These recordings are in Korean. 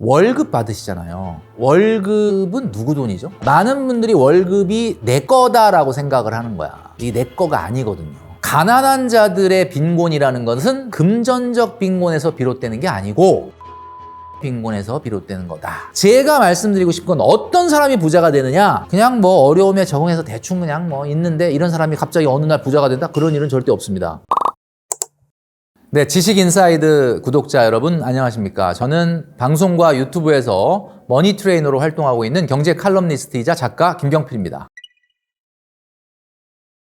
월급 받으시잖아요. 월급은 누구 돈이죠? 많은 분들이 월급이 내 거다라고 생각을 하는 거야. 이게 내 거가 아니거든요. 가난한 자들의 빈곤이라는 것은 금전적 빈곤에서 비롯되는 게 아니고 빈곤에서 비롯되는 거다. 제가 말씀드리고 싶은 건 어떤 사람이 부자가 되느냐? 그냥 뭐 어려움에 적응해서 대충 그냥 뭐 있는데 이런 사람이 갑자기 어느 날 부자가 된다? 그런 일은 절대 없습니다. 네, 지식인사이드 구독자 여러분 안녕하십니까? 저는 방송과 유튜브에서 머니 트레이너로 활동하고 있는 경제 칼럼니스트이자 작가 김경필입니다.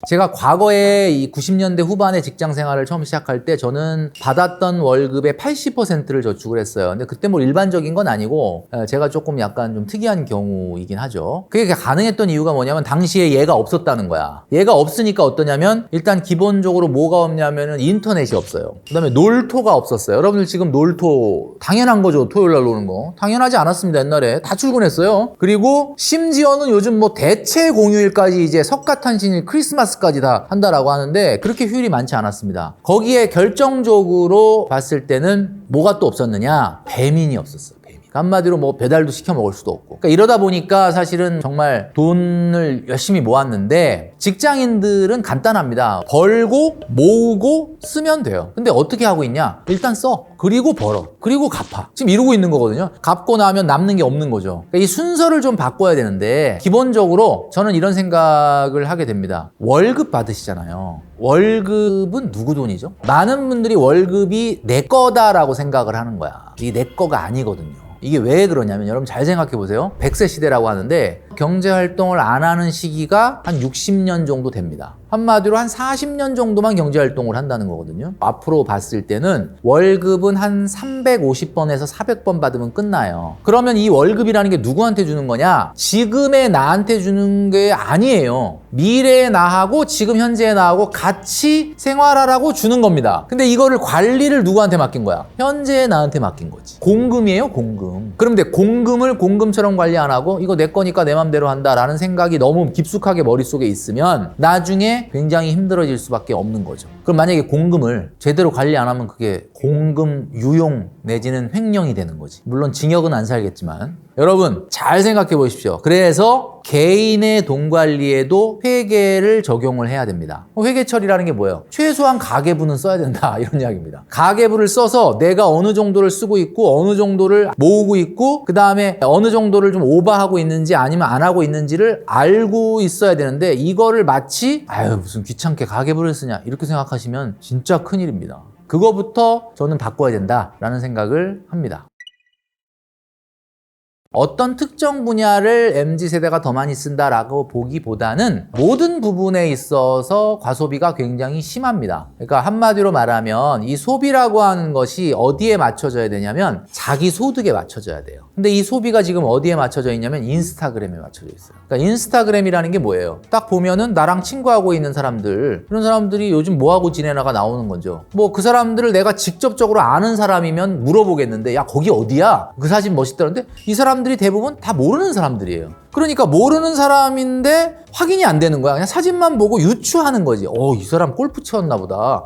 제가 과거에 이 90년대 후반에 직장 생활을 처음 시작할 때 저는 받았던 월급의 80%를 저축을 했어요. 근데 그때 뭐 일반적인 건 아니고 제가 조금 약간 좀 특이한 경우이긴 하죠. 그게 가능했던 이유가 뭐냐면 당시에 얘가 없었다는 거야. 얘가 없으니까 어떠냐면 일단 기본적으로 뭐가 없냐면은 인터넷이 없어요. 그다음에 놀토가 없었어요. 여러분들 지금 놀토 당연한 거죠. 토요일 날 노는 거. 당연하지 않았습니다. 옛날에 다 출근했어요. 그리고 심지어는 요즘 뭐 대체 공휴일까지 이제 석가탄신일 크리스마스 까지 다 한다라고 하는데 그렇게 휴일이 많지 않았습니다. 거기에 결정적으로 봤을 때는 뭐가 또 없었느냐? 배민이 없었어요. 한마디로 뭐 배달도 시켜 먹을 수도 없고. 그러니까 이러다 보니까 사실은 정말 돈을 열심히 모았는데 직장인들은 간단합니다. 벌고 모으고 쓰면 돼요. 근데 어떻게 하고 있냐? 일단 써. 그리고 벌어. 그리고 갚아. 지금 이러고 있는 거거든요. 갚고 나면 남는 게 없는 거죠. 그러니까 이 순서를 좀 바꿔야 되는데 기본적으로 저는 이런 생각을 하게 됩니다. 월급 받으시잖아요. 월급은 누구 돈이죠? 많은 분들이 월급이 내 거다라고 생각을 하는 거야. 이게 내 거가 아니거든요. 이게 왜 그러냐면 여러분 잘 생각해 보세요. 100세 시대라고 하는데 경제활동을 안 하는 시기가 한 60년 정도 됩니다. 한마디로 한 40년 정도만 경제활동을 한다는 거거든요. 앞으로 봤을 때는 월급은 한 350번에서 400번 받으면 끝나요. 그러면 이 월급이라는 게 누구한테 주는 거냐? 지금의 나한테 주는 게 아니에요. 미래의 나하고 지금 현재의 나하고 같이 생활하라고 주는 겁니다. 근데 이거를 관리를 누구한테 맡긴 거야? 현재의 나한테 맡긴 거지. 공금이에요, 공금. 그럼 근데 공금을 공금처럼 관리 안 하고 이거 내 거니까 내 맘대로 한다라는 생각이 너무 깊숙하게 머릿속에 있으면 나중에 굉장히 힘들어질 수밖에 없는 거죠. 그럼 만약에 공금을 제대로 관리 안 하면 그게 공금 유용 내지는 횡령이 되는 거지. 물론 징역은 안 살겠지만 여러분 잘 생각해 보십시오. 그래서 개인의 돈 관리에도 회계를 적용을 해야 됩니다. 회계 처리라는 게 뭐예요? 최소한 가계부는 써야 된다 이런 이야기입니다. 가계부를 써서 내가 어느 정도를 쓰고 있고 어느 정도를 모으고 있고 그 다음에 어느 정도를 좀 오버하고 있는지 아니면 안 하고 있는지를 알고 있어야 되는데 이거를 마치 무슨 귀찮게 가계부를 쓰냐 이렇게 생각하시면 진짜 큰일입니다. 그거부터 저는 바꿔야 된다라는 생각을 합니다. 어떤 특정 분야를 MZ세대가 더 많이 쓴다라고 보기보다는 모든 부분에 있어서 과소비가 굉장히 심합니다. 그러니까 한마디로 말하면 이 소비라고 하는 것이 어디에 맞춰져야 되냐면 자기 소득에 맞춰져야 돼요. 근데 이 소비가 지금 어디에 맞춰져 있냐면 인스타그램에 맞춰져 있어요. 그러니까 인스타그램이라는 게 뭐예요? 딱 보면은 나랑 친구하고 있는 사람들, 이런 사람들이 요즘 뭐하고 지내나가 나오는 거죠. 뭐 그 사람들을 내가 직접적으로 아는 사람이면 물어보겠는데 야 거기 어디야? 그 사진 멋있다는데 이 사람들이 대부분 다 모르는 사람들이에요. 그러니까 모르는 사람인데 확인이 안 되는 거야. 그냥 사진만 보고 유추하는 거지. 이 사람 골프 쳤나 보다.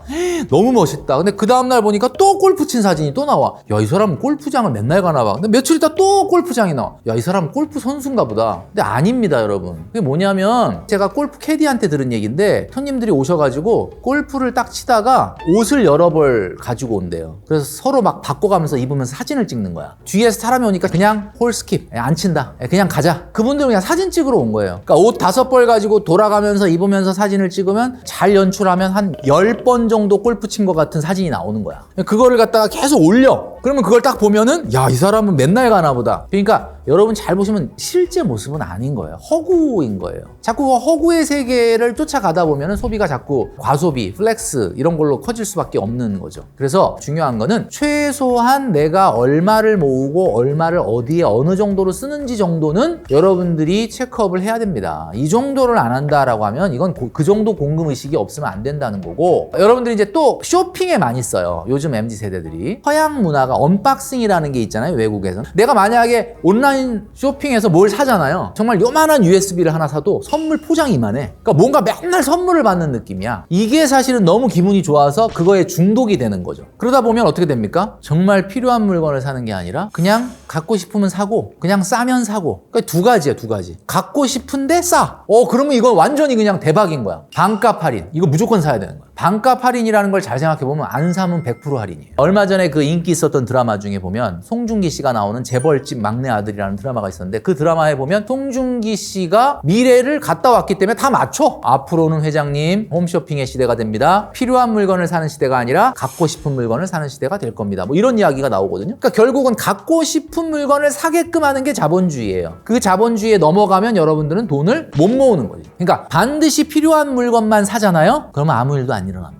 너무 멋있다. 근데 그 다음날 보니까 또 골프 친 사진이 또 나와. 야, 이 사람은 골프장을 맨날 가나 봐. 근데 며칠 있다 또 골프장이 나와. 야, 이 사람은 골프 선수인가 보다. 근데 아닙니다, 여러분. 그게 뭐냐면 제가 골프 캐디한테 들은 얘기인데 손님들이 오셔가지고 골프를 딱 치다가 옷을 여러 벌 가지고 온대요. 그래서 서로 막 바꿔가면서 입으면서 사진을 찍는 거야. 뒤에서 사람이 오니까 그냥 홀 스킵. 안 친다. 그냥 가자. 그분들은 그냥 사진 찍으러 온 거예요. 그러니까 옷 5벌 가지고 돌아가면서 입으면서 사진을 찍으면 잘 연출하면 한 10번 정도 골프 친 것 같은 사진이 나오는 거야. 그거를 갖다가 계속 올려. 그러면 그걸 딱 보면은 야, 이 사람은 맨날 가나 보다. 그러니까 여러분 잘 보시면 실제 모습은 아닌 거예요. 허구인 거예요. 자꾸 허구의 세계를 쫓아가다 보면은 소비가 자꾸 과소비, 플렉스 이런 걸로 커질 수밖에 없는 거죠. 그래서 중요한 거는 최소한 내가 얼마를 모으고 얼마를 어디에 어느 정도로 쓰는지 정도는 여러분들이 체크업을 해야 됩니다. 이 정도를 안 한다라고 하면 이건 그 정도 공금의식이 없으면 안 된다는 거고, 여러분들이 이제 또 쇼핑에 많이 써요. 요즘 MZ세대들이. 서양 문화가 언박싱이라는 게 있잖아요. 외국에서는. 내가 만약에 온라인 온라인 쇼핑에서 뭘 사잖아요. 정말 요만한 USB를 하나 사도 선물 포장이 이만해. 그러니까 뭔가 맨날 선물을 받는 느낌이야. 이게 사실은 너무 기분이 좋아서 그거에 중독이 되는 거죠. 그러다 보면 어떻게 됩니까? 정말 필요한 물건을 사는 게 아니라 그냥 갖고 싶으면 사고 그냥 싸면 사고. 그러니까 두 가지야, 두 가지. 갖고 싶은데 싸. 그러면 이건 완전히 그냥 대박인 거야. 반값 할인. 이거 무조건 사야 되는 거야. 반값 할인이라는 걸 잘 생각해보면 안 사면 100% 할인이에요. 얼마 전에 그 인기 있었던 드라마 중에 보면 송중기 씨가 나오는 재벌집 막내 아들이라는 드라마가 있었는데 그 드라마에 보면 송중기 씨가 미래를 갔다 왔기 때문에 다 맞춰. 앞으로는 회장님 홈쇼핑의 시대가 됩니다. 필요한 물건을 사는 시대가 아니라 갖고 싶은 물건을 사는 시대가 될 겁니다. 뭐 이런 이야기가 나오거든요. 그러니까 결국은 갖고 싶은 물건을 사게끔 하는 게 자본주의예요. 그 자본주의에 넘어가면 여러분들은 돈을 못 모으는 거죠. 그러니까 반드시 필요한 물건만 사잖아요. 그러면 아무 일도 안 일어납니다.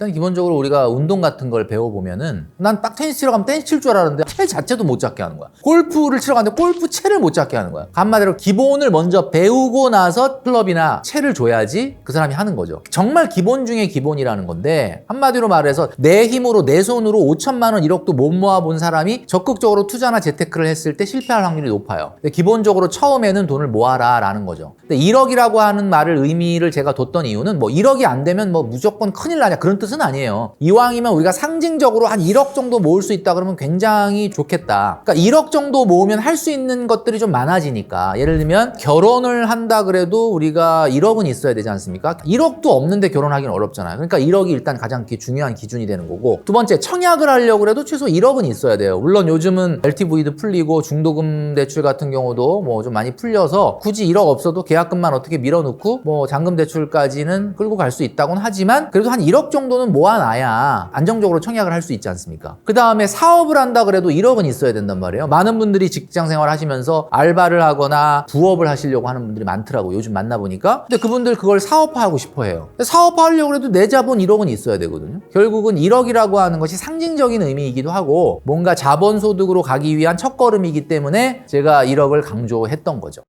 일단 기본적으로 우리가 운동 같은 걸 배워보면은 난 딱 테니스 치러 가면 테니스 칠 줄 알았는데 채 자체도 못 잡게 하는 거야. 골프를 치러 가는데 골프 채를 못 잡게 하는 거야. 한마디로 기본을 먼저 배우고 나서 클럽이나 채를 줘야지 그 사람이 하는 거죠. 정말 기본 중에 기본이라는 건데 한마디로 말해서 내 힘으로 내 손으로 5천만 원 1억도 못 모아본 사람이 적극적으로 투자나 재테크를 했을 때 실패할 확률이 높아요. 근데 기본적으로 처음에는 돈을 모아라 라는 거죠. 근데 1억이라고 하는 말을 의미를 제가 뒀던 이유는 뭐 1억이 안 되면 뭐 무조건 큰일 나냐 그런 뜻은 아니에요. 이왕이면 우리가 상징적으로 한 1억 정도 모을 수 있다 그러면 굉장히 좋겠다. 그러니까 1억 정도 모으면 할 수 있는 것들이 좀 많아지니까 예를 들면 결혼을 한다 그래도 우리가 1억은 있어야 되지 않습니까? 1억도 없는데 결혼하기는 어렵잖아요. 그러니까 1억이 일단 가장 중요한 기준이 되는 거고 두 번째 청약을 하려고 해도 최소 1억은 있어야 돼요. 물론 요즘은 LTV도 풀리고 중도금 대출 같은 경우도 뭐 좀 많이 풀려서 굳이 1억 없어도 계약금만 어떻게 밀어놓고 뭐 잔금 대출까지는 끌고 갈 수 있다고는 하지만 그래도 한 1억 정도는 모아놔야 안정적으로 청약을 할 수 있지 않습니까? 그 다음에 사업을 한다 그래도 1억은 있어야 된단 말이에요. 많은 분들이 직장 생활 하시면서 알바를 하거나 부업을 하시려고 하는 분들이 많더라고요. 요즘 만나보니까. 근데 그분들 그걸 사업화하고 싶어 해요. 사업화하려고 해도 내 자본 1억은 있어야 되거든요. 결국은 1억이라고 하는 것이 상징적인 의미이기도 하고 뭔가 자본소득으로 가기 위한 첫걸음이기 때문에 제가 1억을 강조했던 거죠.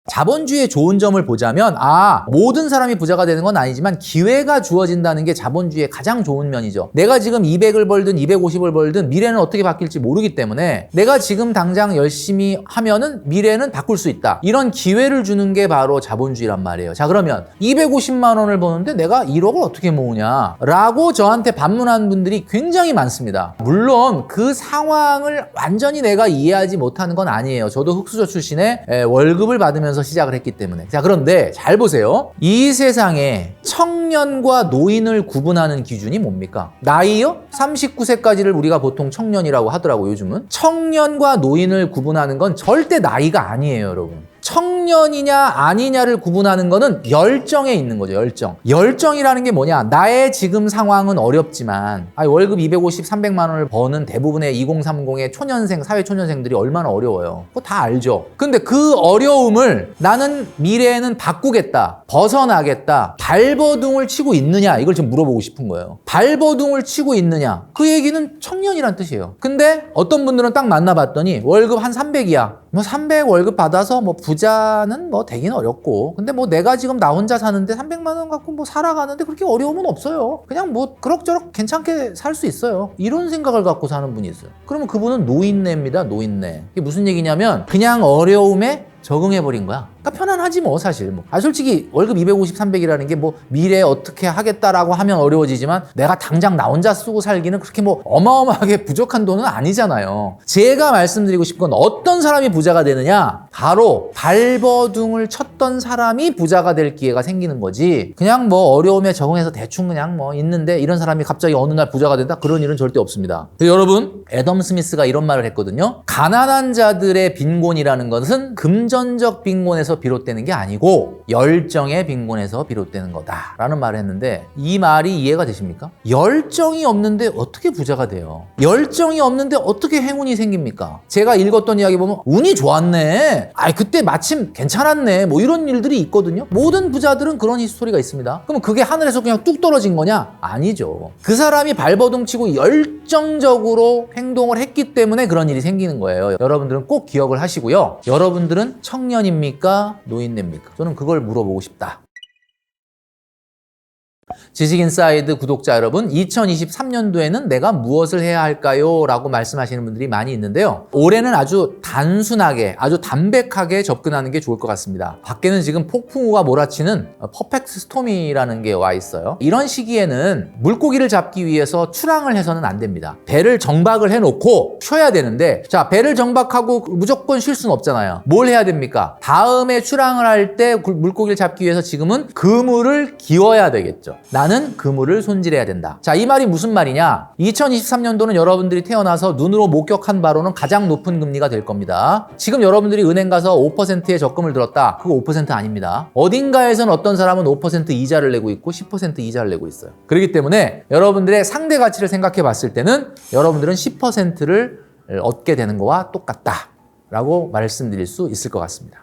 자본주의의 좋은 점을 보자면 모든 사람이 부자가 되는 건 아니지만 기회가 주어진다는 게 자본주의의 가장 좋은 면이죠. 내가 지금 200을 벌든 250을 벌든 미래는 어떻게 바뀔지 모르기 때문에 내가 지금 당장 열심히 하면은 미래는 바꿀 수 있다. 이런 기회를 주는 게 바로 자본주의란 말이에요. 자, 그러면 250만 원을 버는데 내가 1억을 어떻게 모으냐 라고 저한테 반문한 분들이 굉장히 많습니다. 물론 그 상황을 완전히 내가 이해하지 못하는 건 아니에요. 저도 흑수저 출신에 월급을 받으면서 시작을 했기 때문에. 자, 그런데 잘 보세요. 이 세상에 청년과 노인을 구분하는 기준이 뭡니까? 나이요? 39세까지를 우리가 보통 청년이라고 하더라고요, 요즘은. 청년과 노인을 구분하는 건 절대 나이가 아니에요, 여러분. 청년이냐 아니냐를 구분하는 거는 열정에 있는 거죠. 열정이라는 게 뭐냐? 나의 지금 상황은 어렵지만 월급 250, 300만 원을 버는 대부분의 2030의 초년생, 사회초년생들이 얼마나 어려워요. 그거 다 알죠. 근데 그 어려움을 나는 미래에는 바꾸겠다, 벗어나겠다, 발버둥을 치고 있느냐, 이걸 지금 물어보고 싶은 거예요. 발버둥을 치고 있느냐, 그 얘기는 청년이란 뜻이에요. 근데 어떤 분들은 딱 만나봤더니 월급 한 300이야. 뭐 300 월급 받아서 뭐 부자는 뭐 되긴 어렵고, 근데 뭐 내가 지금 나 혼자 사는데 300만 원 갖고 뭐 살아가는데 그렇게 어려움은 없어요. 그냥 뭐 그럭저럭 괜찮게 살 수 있어요. 이런 생각을 갖고 사는 분이 있어요. 그러면 그분은 노인네입니다. 노인네. 이게 무슨 얘기냐면 그냥 어려움에 적응해버린 거야. 그러니까 편안하지 뭐 사실. 솔직히 월급 250, 300이라는 게 뭐 미래에 어떻게 하겠다라고 하면 어려워지지만 내가 당장 나 혼자 쓰고 살기는 그렇게 뭐 어마어마하게 부족한 돈은 아니잖아요. 제가 말씀드리고 싶은 건 어떤 사람이 부자가 되느냐? 바로 발버둥을 쳤던 사람이 부자가 될 기회가 생기는 거지. 그냥 뭐 어려움에 적응해서 대충 그냥 뭐 있는데 이런 사람이 갑자기 어느 날 부자가 된다? 그런 일은 절대 없습니다. 여러분, 애덤 스미스가 이런 말을 했거든요. 가난한 자들의 빈곤이라는 것은 금전적 빈곤에서 비롯되는 게 아니고 열정의 빈곤에서 비롯되는 거다라는 말을 했는데 이 말이 이해가 되십니까? 열정이 없는데 어떻게 부자가 돼요? 열정이 없는데 어떻게 행운이 생깁니까? 제가 읽었던 이야기 보면 운이 좋았네. 그때 마침 괜찮았네. 뭐 이런 일들이 있거든요. 모든 부자들은 그런 히스토리가 있습니다. 그럼 그게 하늘에서 그냥 뚝 떨어진 거냐? 아니죠. 그 사람이 발버둥 치고 열정적으로 행동을 했기 때문에 그런 일이 생기는 거예요. 여러분들은 꼭 기억을 하시고요. 여러분들은 청년입니까? 노인입니까? 저는 그걸 물어보고 싶다. 지식인사이드 구독자 여러분, 2023년도에는 내가 무엇을 해야 할까요? 라고 말씀하시는 분들이 많이 있는데요. 올해는 아주 단순하게, 아주 담백하게 접근하는 게 좋을 것 같습니다. 밖에는 지금 폭풍우가 몰아치는 퍼펙트 스톰이라는 게 와 있어요. 이런 시기에는 물고기를 잡기 위해서 출항을 해서는 안 됩니다. 배를 정박을 해놓고 쉬어야 되는데, 자, 배를 정박하고 무조건 쉴 수는 없잖아요. 뭘 해야 됩니까? 다음에 출항을 할 때 물고기를 잡기 위해서 지금은 그물을 기워야 되겠죠. 나는 그물을 손질해야 된다. 자, 이 말이 무슨 말이냐? 2023년도는 여러분들이 태어나서 눈으로 목격한 바로는 가장 높은 금리가 될 겁니다. 지금 여러분들이 은행 가서 5%의 적금을 들었다. 그거 5% 아닙니다. 어딘가에선 어떤 사람은 5% 이자를 내고 있고 10% 이자를 내고 있어요. 그렇기 때문에 여러분들의 상대 가치를 생각해 봤을 때는 여러분들은 10%를 얻게 되는 거와 똑같다 라고 말씀드릴 수 있을 것 같습니다.